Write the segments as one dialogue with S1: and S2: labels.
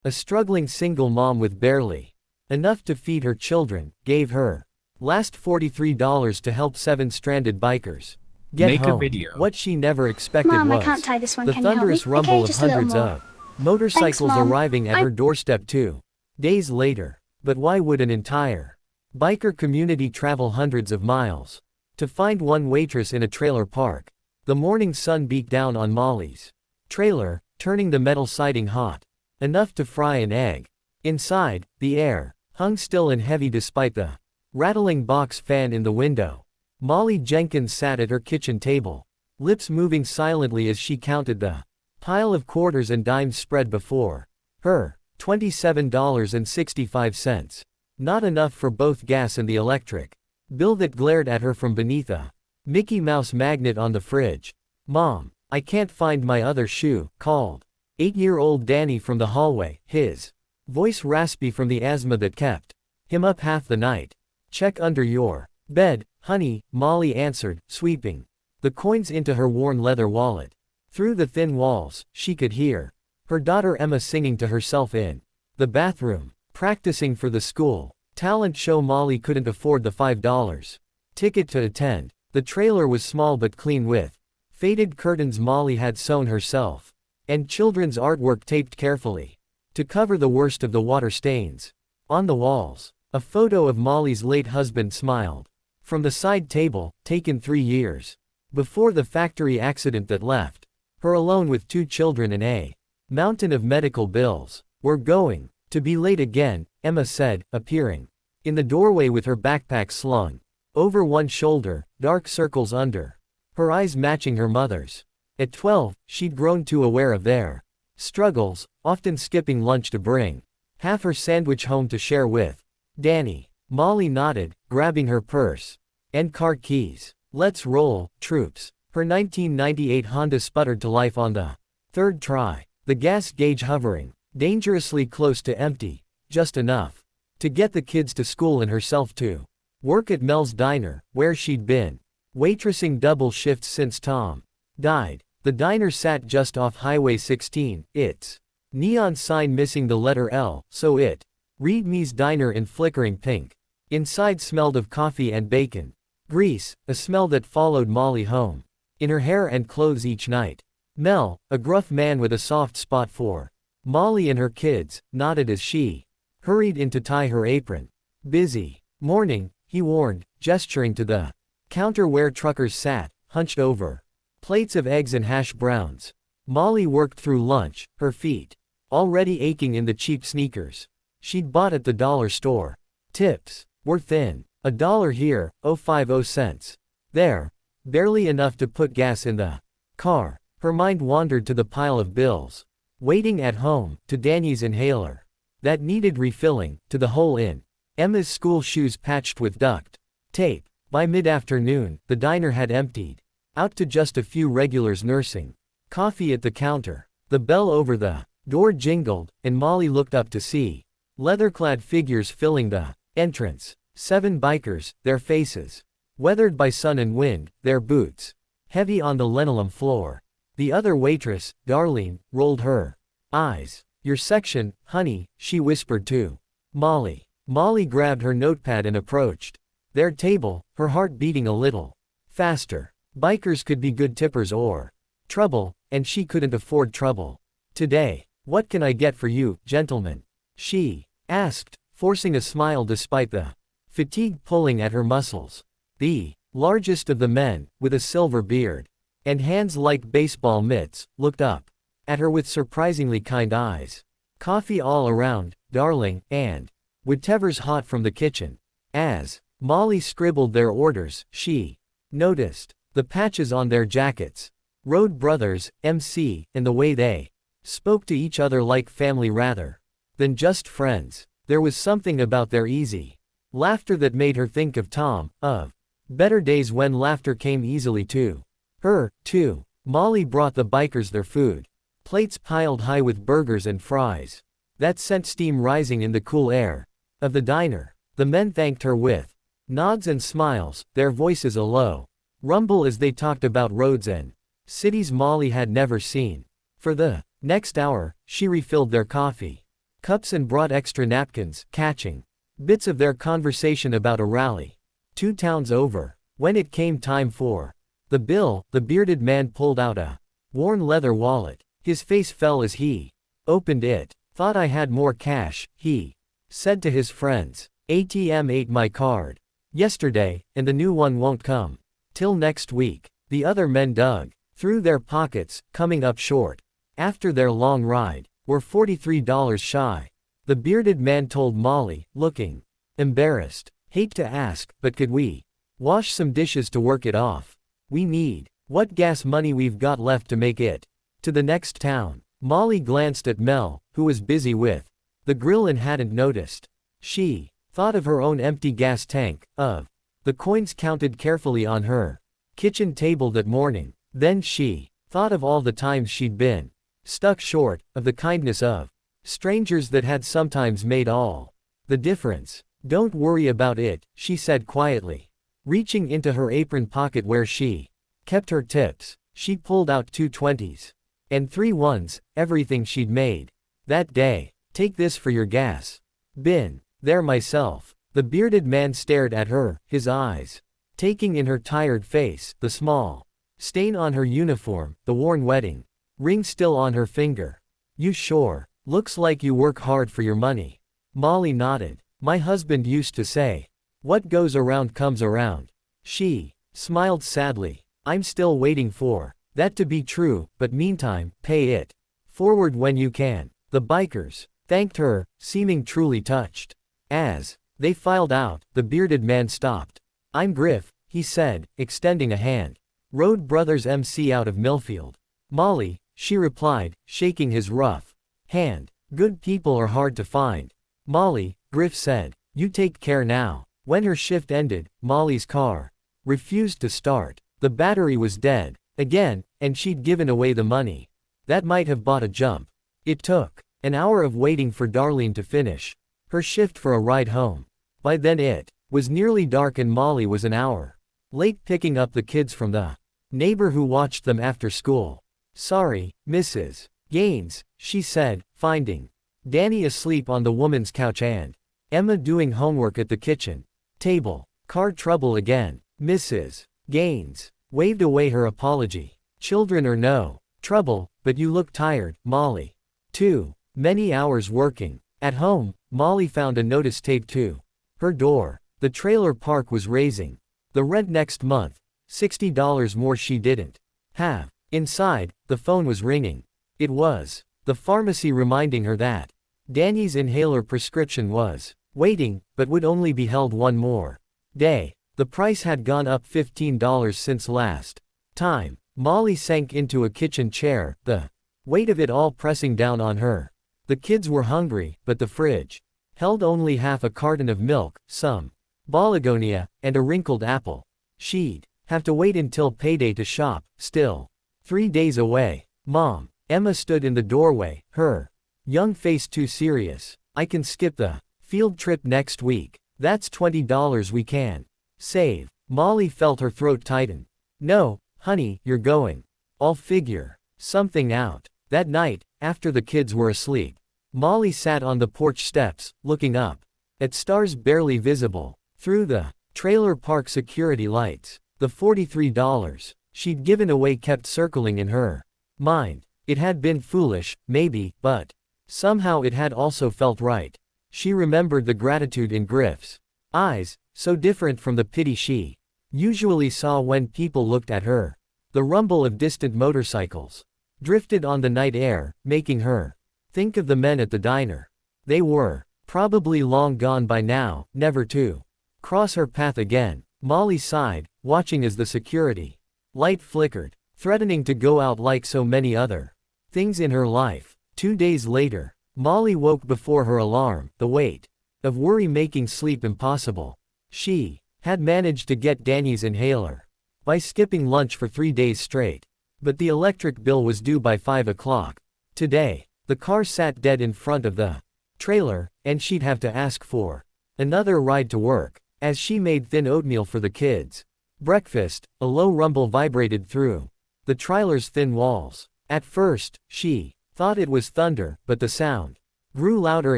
S1: A struggling single mom with barely enough to feed her children, gave her last $43 to help 7 stranded bikers get
S2: Make a
S1: home.
S2: video.
S1: What she never expected
S3: Mom, I
S1: was
S3: can't tie this one.
S1: the
S3: Can you help me?
S1: thunderous rumble
S3: Okay,
S1: of
S3: just a little
S1: hundreds
S3: more.
S1: of motorcycles
S3: Mom.
S1: arriving at her doorstep 2 days later. But why would an entire biker community travel hundreds of miles to find one waitress in a trailer park? The morning sun beat down on Molly's trailer, turning the metal siding hot enough to fry an egg. Inside, the air hung still and heavy despite the rattling box fan in the window. Molly Jenkins sat at her kitchen table, lips moving silently as she counted the pile of quarters and dimes spread before her. $27.65. Not enough for both gas and the electric bill that glared at her from beneath a Mickey Mouse magnet on the fridge. "Mom, I can't find my other shoe," called 8-year-old Danny from the hallway, his voice raspy from the asthma that kept him up half the night. "Check under your bed, honey," Molly answered, sweeping the coins into her worn leather wallet. Through the thin walls, she could hear her daughter Emma singing to herself in the bathroom, practicing for the school talent show. Molly couldn't afford the $5 ticket to attend. The trailer was small but clean, with faded curtains Molly had sewn herself, and children's artwork taped carefully to cover the worst of the water stains. On the walls, a photo of Molly's late husband smiled from the side table, taken 3 years before the factory accident that left her alone with 2 children and a mountain of medical bills. "We're going to be late again," Emma said, appearing in the doorway with her backpack slung over one shoulder, dark circles under her eyes matching her mother's. At 12, she'd grown too aware of their struggles, often skipping lunch to bring half her sandwich home to share with Danny. Molly nodded, grabbing her purse and car keys. "Let's roll, troops." Her 1998 Honda sputtered to life on the 3rd try, the gas gauge hovering dangerously close to empty, just enough to get the kids to school and herself to work at Mel's Diner, where she'd been waitressing double shifts since Tom died. The diner sat just off Highway 16, its neon sign missing the letter L, so it read Me's Diner in flickering pink. Inside smelled of coffee and bacon grease, a smell that followed Molly home in her hair and clothes each night. Mel, a gruff man with a soft spot for Molly and her kids, nodded as she hurried in to tie her apron. "Busy morning," he warned, gesturing to the counter where truckers sat, hunched over plates of eggs and hash browns. Molly worked through lunch, her feet already aching in the cheap sneakers she'd bought at the dollar store. Tips were thin. $1 here, 50 cents there. Barely enough to put gas in the car. Her mind wandered to the pile of bills waiting at home, to Danny's inhaler that needed refilling, to the hole in Emma's school shoes patched with duct tape. By mid-afternoon, the diner had emptied out to just a few regulars nursing coffee at the counter. The bell over the door jingled, and Molly looked up to see leather-clad figures filling the entrance. 7 bikers, their faces weathered by sun and wind, their boots heavy on the linoleum floor. The other waitress, Darlene, rolled her eyes. "Your section, honey," she whispered to Molly. Molly grabbed her notepad and approached their table, her heart beating a little faster. Bikers could be good tippers or trouble, and she couldn't afford trouble today. "What can I get for you, gentlemen?" she asked, forcing a smile despite the fatigue pulling at her muscles. The largest of the men, with a silver beard and hands like baseball mitts, looked up at her with surprisingly kind eyes. "Coffee all around, darling, and whatever's hot from the kitchen." As Molly scribbled their orders, she noticed the patches on their jackets. Road Brothers, MC, and the way they spoke to each other like family rather than just friends. There was something about their easy laughter that made her think of Tom, of better days when laughter came easily to her, too. Molly brought the bikers their food, plates piled high with burgers and fries that sent steam rising in the cool air of the diner. The men thanked her with nods and smiles, their voices a low rumble as they talked about roads and cities Molly had never seen. For the next hour, she refilled their coffee Cups and brought extra napkins, catching bits of their conversation about a rally 2 towns over. When it came time for the bill, the bearded man pulled out a worn leather wallet. His face fell as he opened it. Thought I had more cash, he said to his friends. ATM ate my card yesterday, and the new one won't come till next week. The other men dug through their pockets, coming up short. After their long ride, were $43 shy. The bearded man told Molly, looking embarrassed. Hate to ask, but could we wash some dishes to work it off? We need what gas money we've got left to make it to the next town. Molly glanced at Mel, who was busy with the grill and hadn't noticed. She thought of her own empty gas tank, of the coins counted carefully on her kitchen table that morning. Then she thought of all the times she'd been stuck short, of the kindness of strangers that had sometimes made all the difference. Don't worry about it, she said quietly. Reaching into her apron pocket where she kept her tips, she pulled out 2 20s and 3 1s, everything she'd made that day. Take this for your gas. Been there myself. The bearded man stared at her, his eyes taking in her tired face, the small stain on her uniform, the worn wedding ring still on her finger. You sure looks like you work hard for your money. Molly nodded. My husband used to say, what goes around comes around. She smiled sadly. I'm still waiting for that to be true, but meantime, pay it forward when you can. The bikers thanked her, seeming truly touched. As they filed out, the bearded man stopped. I'm Griff, he said, extending a hand. Road Brothers MC out of Millfield. Molly, she replied, shaking his rough hand. Good people are hard to find. Molly, Griff said. You take care now. When her shift ended, Molly's car refused to start. The battery was dead again, and she'd given away the money that might have bought a jump. It took an hour of waiting for Darlene to finish her shift for a ride home. By then it was nearly dark and Molly was an hour late picking up the kids from the neighbor who watched them after school. Sorry, Mrs. Gaines, she said, finding Danny asleep on the woman's couch and Emma doing homework at the kitchen table. Car trouble again. Mrs. Gaines waved away her apology. Children or no trouble, but you look tired, Molly. Too many hours working. At home, Molly found a notice taped to her door. The trailer park was raising the rent next month. $60 more she didn't have. Inside, the phone was ringing. It was the pharmacy reminding her that Danny's inhaler prescription was waiting, but would only be held one more day. The price had gone up $15 since last time. Molly sank into a kitchen chair, the weight of it all pressing down on her. The kids were hungry, but the fridge held only half a carton of milk, some Bologonia, and a wrinkled apple. She'd have to wait until payday to shop, still 3 days away. Mom. Emma stood in the doorway, her young face too serious. I can skip the field trip next week. That's $20 we can save. Molly felt her throat tighten. No, honey, you're going. I'll figure something out. That night, after the kids were asleep, Molly sat on the porch steps, looking up at stars barely visible through the trailer park security lights. The $43 she'd given away kept circling in her mind. It had been foolish, maybe, but somehow it had also felt right. She remembered the gratitude in Griff's eyes, so different from the pity she usually saw when people looked at her. The rumble of distant motorcycles drifted on the night air, making her think of the men at the diner. They were probably long gone by now, never to cross her path again. Molly sighed, watching as the security light flickered, threatening to go out like so many other things in her life. 2 days later, Molly woke before her alarm, the weight of worry making sleep impossible. She had managed to get Danny's inhaler by skipping lunch for 3 days straight. But the electric bill was due by 5 o'clock. Today, the car sat dead in front of the trailer, and she'd have to ask for another ride to work. As she made thin oatmeal for the kids' breakfast, a low rumble vibrated through the trailer's thin walls. At first, she thought it was thunder, but the sound grew louder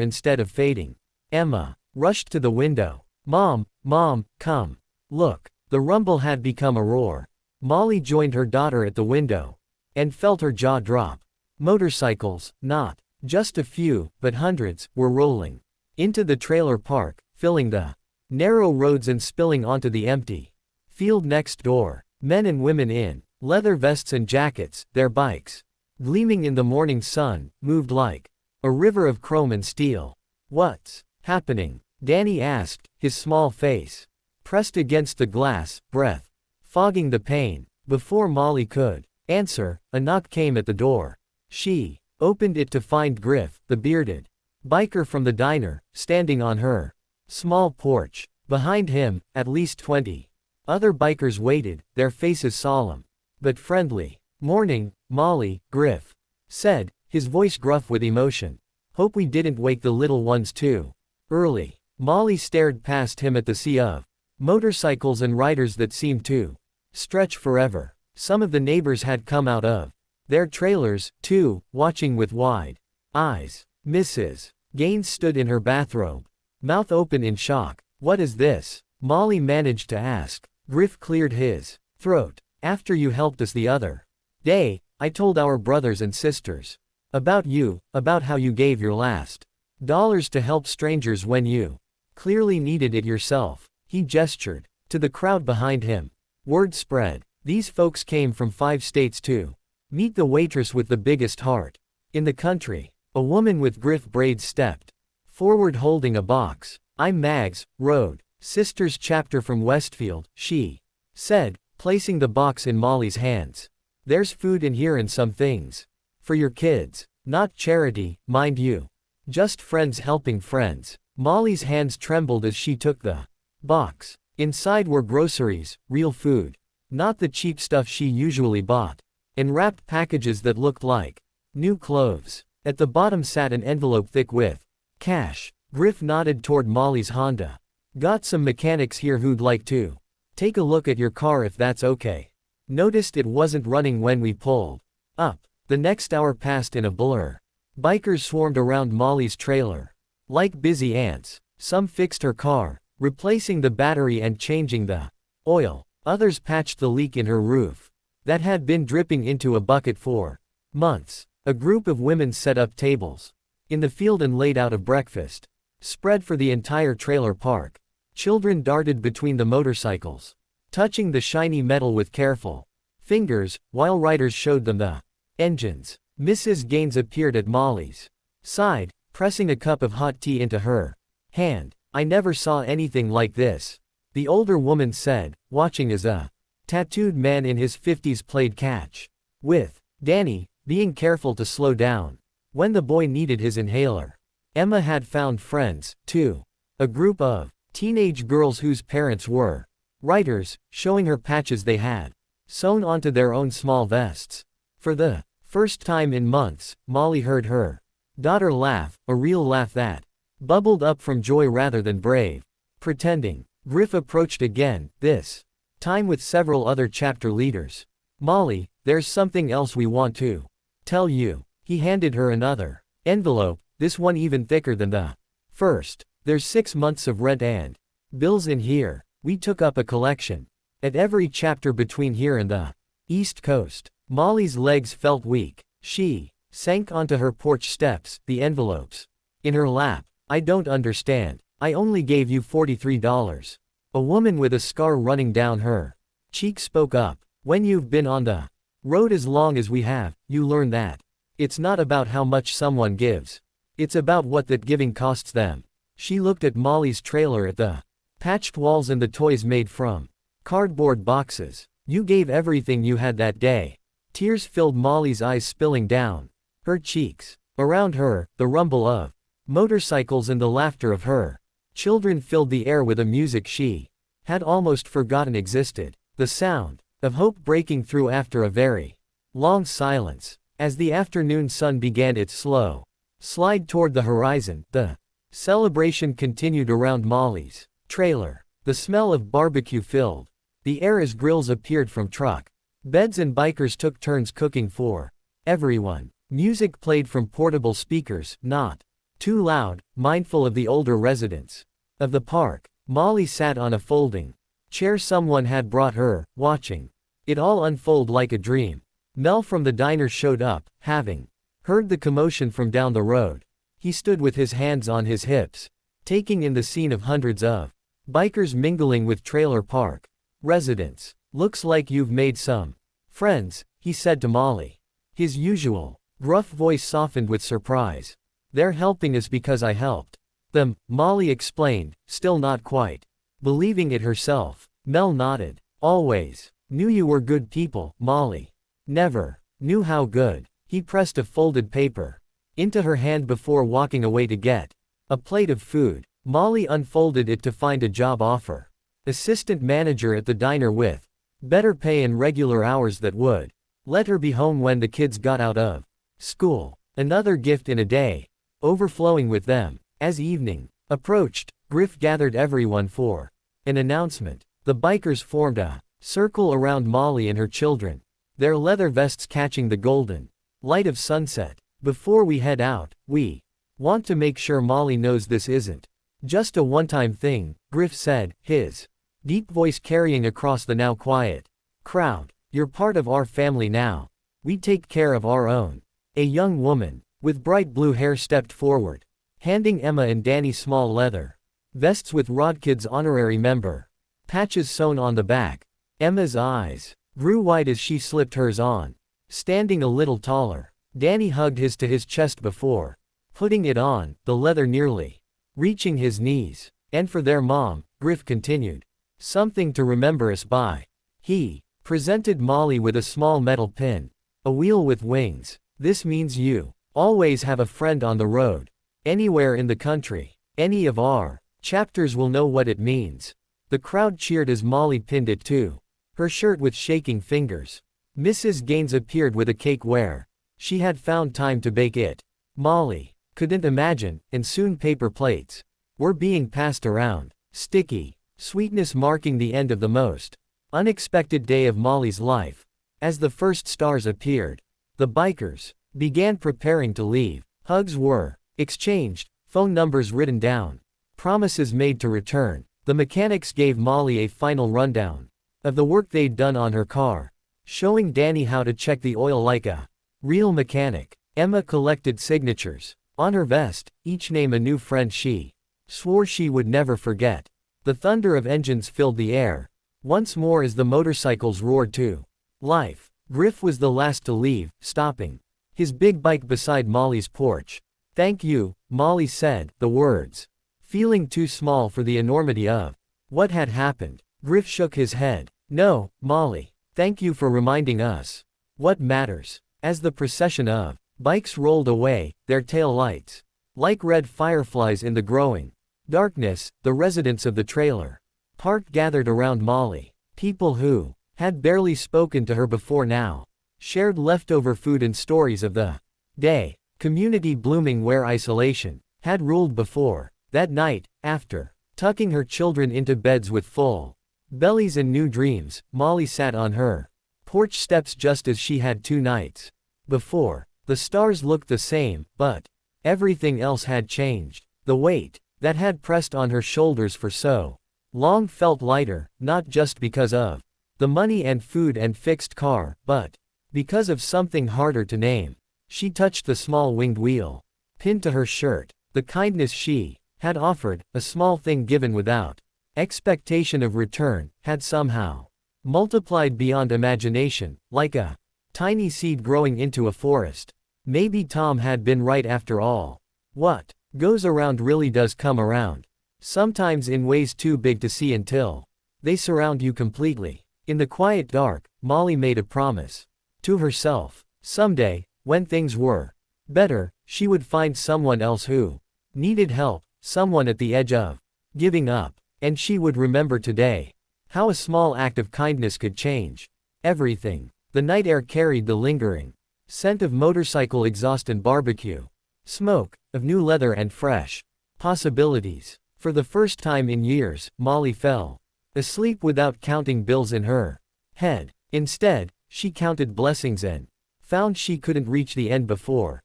S1: instead of fading. Emma rushed to the window. Mom, Mom, come. Look. The rumble had become a roar. Molly joined her daughter at the window and felt her jaw drop. Motorcycles, not just a few, but hundreds, were rolling into the trailer park, filling the narrow roads and spilling onto the empty field next door. Men and women in leather vests and jackets, their bikes gleaming in the morning sun, moved like a river of chrome and steel. What's happening? Danny asked, his small face pressed against the glass, breath fogging the pain. Before Molly could answer, a knock came at the door. She opened it to find Griff, the bearded biker from the diner, standing on her small porch. Behind him, at least 20 other bikers waited, their faces solemn but friendly. Morning, Molly, Griff said, his voice gruff with emotion. Hope we didn't wake the little ones too early. Molly stared past him at the sea of motorcycles and riders that seemed to stretch forever. Some of the neighbors had come out of their trailers, too, watching with wide eyes. Mrs. Gaines stood in her bathrobe, mouth open in shock. What is this? Molly managed to ask. Griff cleared his throat. After you helped us the other day, I told our brothers and sisters about you, about how you gave your last dollars to help strangers when you clearly needed it yourself. He gestured to the crowd behind him. Word spread. These folks came from 5 states to meet the waitress with the biggest heart in the country. A woman with Griff braids stepped forward holding a box. I'm Mags, Road Sisters chapter from Westfield, she said, placing the box in Molly's hands. There's food in here and some things for your kids. Not charity, mind you. Just friends helping friends. Molly's hands trembled as she took the box. Inside were groceries, real food. Not the cheap stuff she usually bought. In wrapped packages that looked like new clothes. At the bottom sat an envelope thick with cash. Griff nodded toward Molly's Honda. Got some mechanics here who'd like to take a look at your car if that's okay. Noticed it wasn't running when we pulled up. The next hour passed in a blur. Bikers swarmed around Molly's trailer like busy ants. Some fixed her car, replacing the battery and changing the oil. Others patched the leak in her roof that had been dripping into a bucket for months. A group of women set up tables in the field and laid out a breakfast spread for the entire trailer park. Children darted between the motorcycles, touching the shiny metal with careful fingers, while riders showed them the engines. Mrs. Gaines appeared at Molly's side, pressing a cup of hot tea into her hand. I never saw anything like this, the older woman said, watching as a tattooed man in his 50s played catch with Danny, being careful to slow down when the boy needed his inhaler. Emma had found friends, too. A group of teenage girls whose parents were writers, showing her patches they had sewn onto their own small vests. For the first time in months, Molly heard her daughter laugh, a real laugh that bubbled up from joy rather than brave pretending. Griff approached again, this time with several other chapter leaders. Molly, there's something else we want to tell you. He handed her another envelope, this one even thicker than the first. There's 6 months of rent and bills in here. We took up a collection at every chapter between here and the East Coast. Molly's legs felt weak. She sank onto her porch steps, the envelopes in her lap. I don't understand. I only gave you $43. A woman with a scar running down her cheek spoke up. When you've been on the road as long as we have, you learn that it's not about how much someone gives. It's about what that giving costs them. She looked at Molly's trailer, at the patched walls and the toys made from cardboard boxes. You gave everything you had that day. Tears filled Molly's eyes, spilling down her cheeks. Around her, the rumble of motorcycles and the laughter of her children filled the air with a music she had almost forgotten existed. The sound of hope breaking through after a very long silence. As the afternoon sun began its slow slide toward the horizon, the celebration continued around Molly's trailer. The smell of barbecue filled the air as grills appeared from truck beds and bikers took turns cooking for everyone. Music played from portable speakers, not Too loud, mindful of the older residents of the park. Molly sat on a folding chair someone had brought her, watching it all unfold like a dream. Mel from the diner showed up, having heard the commotion from down the road. He stood with his hands on his hips, taking in the scene of hundreds of bikers mingling with trailer park residents. "Looks like you've made some friends," he said to Molly. His usual gruff voice softened with surprise. "They're helping us because I helped them," Molly explained, still not quite believing it herself. Mel nodded. "Always knew you were good people, Molly. Never knew how good." He pressed a folded paper into her hand before walking away to get a plate of food. Molly unfolded it to find a job offer. Assistant manager at the diner with better pay and regular hours that would let her be home when the kids got out of school. Another gift in a day, overflowing with them. As evening approached, Griff gathered everyone for an announcement. The bikers formed a circle around Molly and her children, their leather vests catching the golden light of sunset. "Before we head out, we want to make sure Molly knows this isn't just a one-time thing," Griff said, his deep voice carrying across the now quiet crowd. "You're part of our family now. We take care of our own." A young woman with bright blue hair stepped forward, handing Emma and Danny small leather vests with Rodkid's honorary member patches sewn on the back. Emma's eyes grew wide as she slipped hers on, standing a little taller. Danny hugged his to his chest before putting it on, the leather nearly reaching his knees. "And for their mom," Griff continued, "something to remember us by." He presented Molly with a small metal pin, a wheel with wings. "This means you always have a friend on the road. Anywhere in the country. Any of our chapters will know what it means." The crowd cheered as Molly pinned it to her shirt with shaking fingers. Mrs. Gaines appeared with a cake where she had found time to bake it. Molly couldn't imagine, and soon paper plates were being passed around, sticky sweetness marking the end of the most unexpected day of Molly's life. As the first stars appeared, the bikers began preparing to leave. Hugs were exchanged, phone numbers written down, promises made to return. The mechanics gave Molly a final rundown of the work they'd done on her car, showing Danny how to check the oil like a real mechanic. Emma collected signatures on her vest, each name a new friend she swore she would never forget. The thunder of engines filled the air once more as the motorcycles roared to life. Griff was the last to leave, stopping his big bike beside Molly's porch. "Thank you," Molly said, the words feeling too small for the enormity of what had happened. Griff shook his head. "No, Molly. Thank you for reminding us what matters." As the procession of bikes rolled away, their tail lights like red fireflies in the growing darkness, the residents of the trailer park gathered around Molly. People who had barely spoken to her before now shared leftover food and stories of the day. Community blooming where isolation had ruled before. That night, after tucking her children into beds with full bellies and new dreams, Molly sat on her porch steps just as she had 2 nights before. The stars looked the same, but everything else had changed. The weight that had pressed on her shoulders for so long felt lighter, not just because of the money and food and fixed car, but because of something harder to name. She touched the small winged wheel pinned to her shirt. The kindness she had offered, a small thing given without expectation of return, had somehow multiplied beyond imagination, like a tiny seed growing into a forest. Maybe Tom had been right after all. What goes around really does come around. Sometimes in ways too big to see until they surround you completely. In the quiet dark, Molly made a promise to herself. Someday, when things were better, she would find someone else who needed help, someone at the edge of giving up. And she would remember today how a small act of kindness could change everything. The night air carried the lingering scent of motorcycle exhaust and barbecue smoke, of new leather and fresh possibilities. For the first time in years, Molly fell asleep without counting bills in her head. Instead, she counted blessings and found she couldn't reach the end before